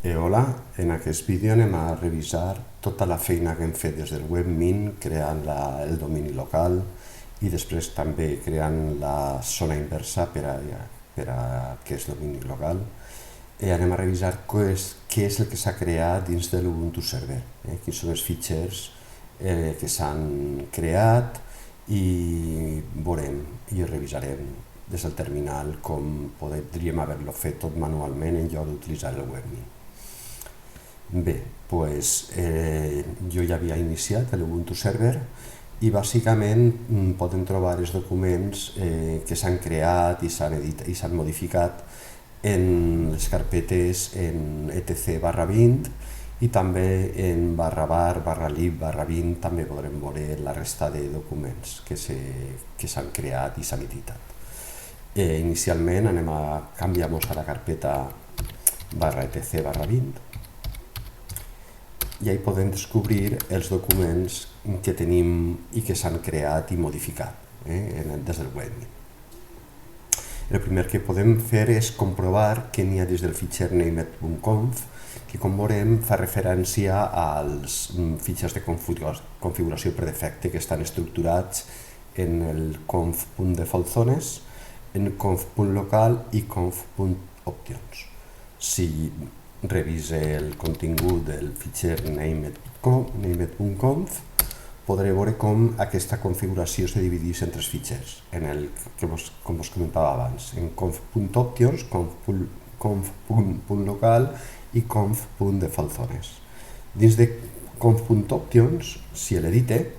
Hola, en aquest vídeo anem a revisar tota la feina que hem fet des del WebMin creant el domini local i després també creant la zona inversa per a aquest domini local. Anem a revisar què és el que s'ha creat dins de l'Ubuntu Server, quins són els fitxers que s'han creat i veurem i revisarem des del terminal com podríem haver-lo fet tot manualment en lloc d'utilitzar el WebMin. Bé, jo ja havia iniciat l'Ubuntu Server i bàsicament podem trobar els documents que s'han creat i s'han modificat en les carpetes en etc/20 i també en /var/lib/20 també podrem veure la resta de documents que s'han creat i s'han editat. Inicialment anem a canviar-nos a la carpeta /etc/20 i ahí podem descobrir els documents que tenim i que s'han creat i modificat des del WebMin. El primer que podem fer és comprovar què n'hi ha des del fitxer named.conf, que com veurem fa referència als fitxers de configuració per defecte que estan estructurats en el conf.defaultZones, en conf.local i conf.options. Si revise el contingut del fitxer named.conf, podré veure com aquesta configuració se divideix en tres fitxers, com us comentava abans, en conf.options, conf.local i conf.defaultZones. Dins de conf.options, si l'edite,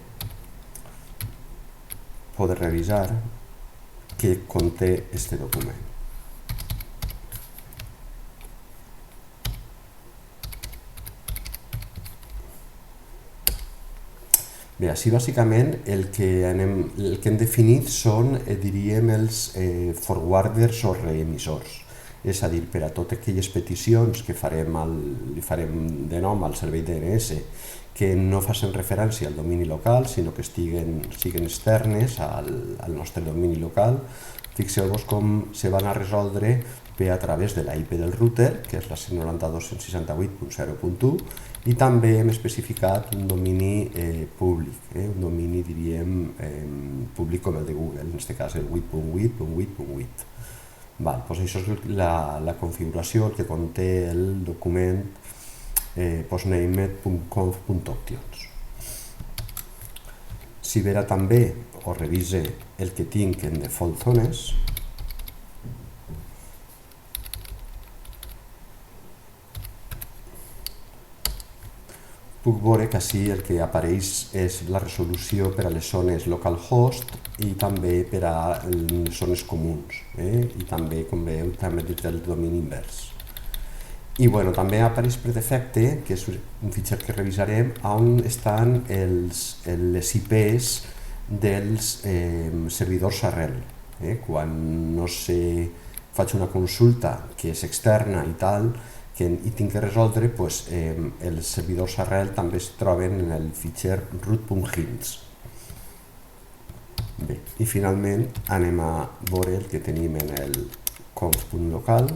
podré revisar què conté aquest document. Bé, així bàsicament el que hem definit són, diríem, els forwarders o reemissors. És a dir, per a totes aquelles peticions que li farem de nom al servei DNS que no facin referència al domini local, sinó que siguin externes al nostre domini local, fixeu-vos com se van a resoldre a través de la IP del router, que és la 192.168.0.1, i també hem especificat un domini públic, un domini, diríem, públic com el de Google, en aquest cas el 8.8.8.8. Això és la configuració, el que conté el document named.conf.options. Si vera també o revise el que tinc en defaultZones, puc veure que així el que apareix és la resolució per a les zones localhost i també per a les zones comuns, i també, com veieu, també des del domini invers. I també apareix per defecte, que és un fitxer que revisarem, on estan les IPs dels servidors arrel. Quan no faig una consulta que és externa i tal, i tinc que resoldre, els servidors arrel també es troben en el fitxer root.hints. Bé, i finalment anem a veure el que tenim en el conf.local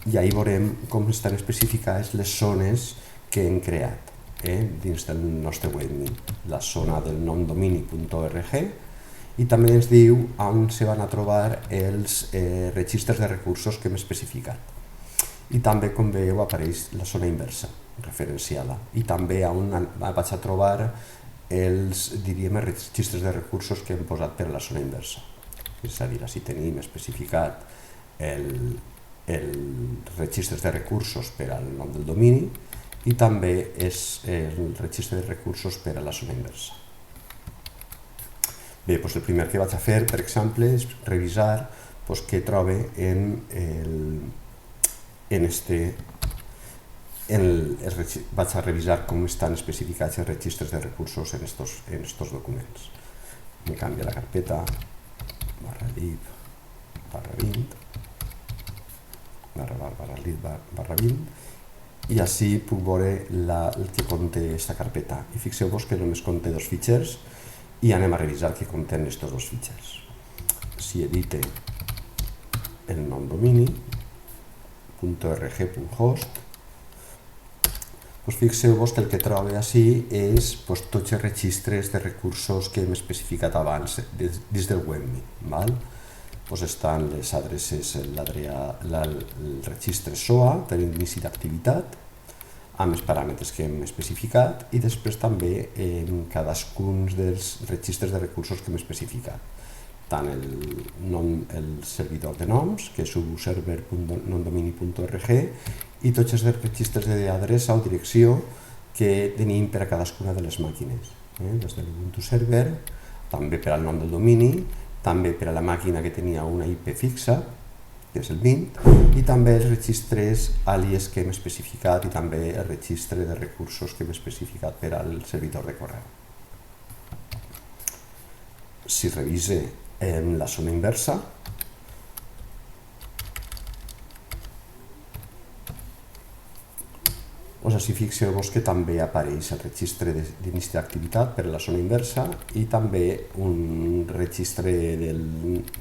i ahí veurem com estan especificades les zones que hem creat dins del nostre WebMin, la zona del nom domini.org, i també ens diu on se van a trobar els registres de recursos que hem especificat. I també, com veieu, apareix la zona inversa referenciada i també on vaig a trobar els registres de recursos que hem posat per a la zona inversa. És a dir, així tenim especificat els registres de recursos per al nom del domini i també és el registre de recursos per a la zona inversa. Bé, el primer que vaig a fer, per exemple, és revisar què trobe vaig a revisar com estan especificats els registres de recursos en estos documents. Me canvia la carpeta /lib/20 /var/lib/20 i així puc veure el que conté aquesta carpeta. I fixeu-vos que només conté dos fitxers i anem a revisar què contenen aquests dos fitxers. Si edite el nom domini, .rg.host, Pues fixeu-vos que el que trobe així és tots els registres de recursos que hem especificat abans dins del webme. Estan les adreces, el registre SOA per l'inici d'activitat, amb els paràmetres que hem especificat, i després també cadascun dels registres de recursos que hem especificat. Tant el servidor de noms, que és userver.nondomini.org, i tots els registres d'adreça o direcció que tenim per a cadascuna de les màquines. Des de l'Ubuntu Server, també per al nom del domini, també per a la màquina que tenia una IP fixa, que és el Mint, i també els registres àlies que hem especificat i també el registre de recursos que hem especificat per al servidor de correu. Si revise en la zona inversa, així fixeu-vos que també apareix el registre d'inici d'activitat per a la zona inversa i també un registre del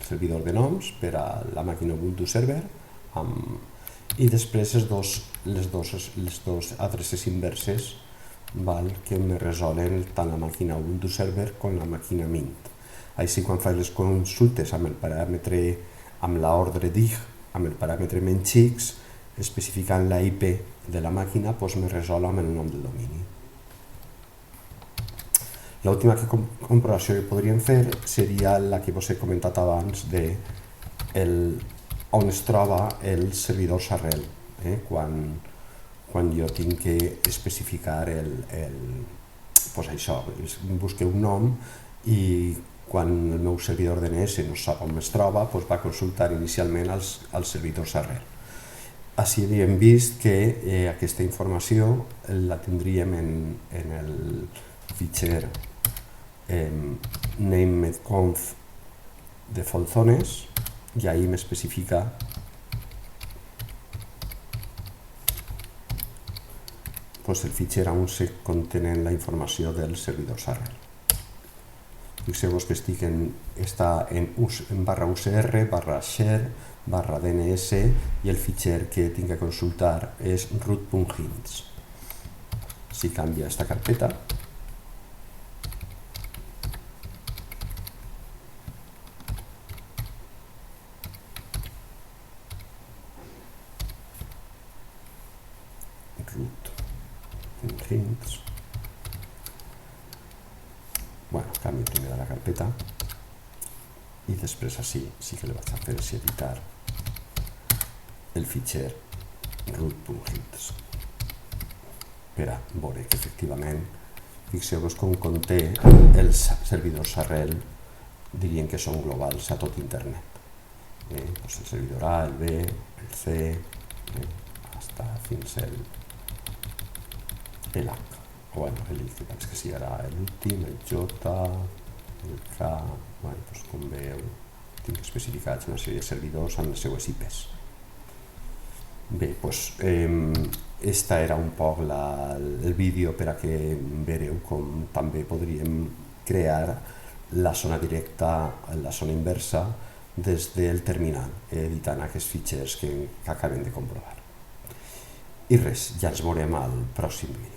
servidor de noms per a la màquina Ubuntu Server i després les dues adreces inverses que me resolen tant la màquina Ubuntu Server com la màquina Mint. Així, quan faig les consultes amb el paràmetre, amb l'ordre dig, amb el paràmetre menys, especificant la IP de la màquina, me resol amb el nom del domini. L'última comprovació que podríem fer seria la que us he comentat abans de on es troba el servidor arrel, quan jo tinc que especificar això, busqueu un nom i quan el meu servidor DNS no sap on es troba, va consultar inicialment als servidors arrel. Així hem vist que aquesta informació la tindríem en el fitxer nameconf default zones i ahir m'especifica el fitxer on se contenen la informació dels servidors arrel. Fixeu-vos que està en /ucr, /share, /dns i el fitxer que tinc que consultar és root.hints. Si canvia aquesta carpeta, root.hints, canvio primer de la carpeta i després així sí que li vaig a fer és editar el fitxer root.hints per a veure que efectivament fixeu-vos com conté els servidors arrel, dirien que són globals a tot internet. El servidor A, el B, el C, fins el H. El que siguerà l'últim, el J, el K, com veieu, tinc especificats una sèrie de servidors amb les seues IPs. Bé, este era un poc el vídeo per a que veureu com també podríem crear la zona directa, la zona inversa, des del terminal, editant aquests fitxers que acabem de comprovar. I res, ja ens veurem al pròxim vídeo.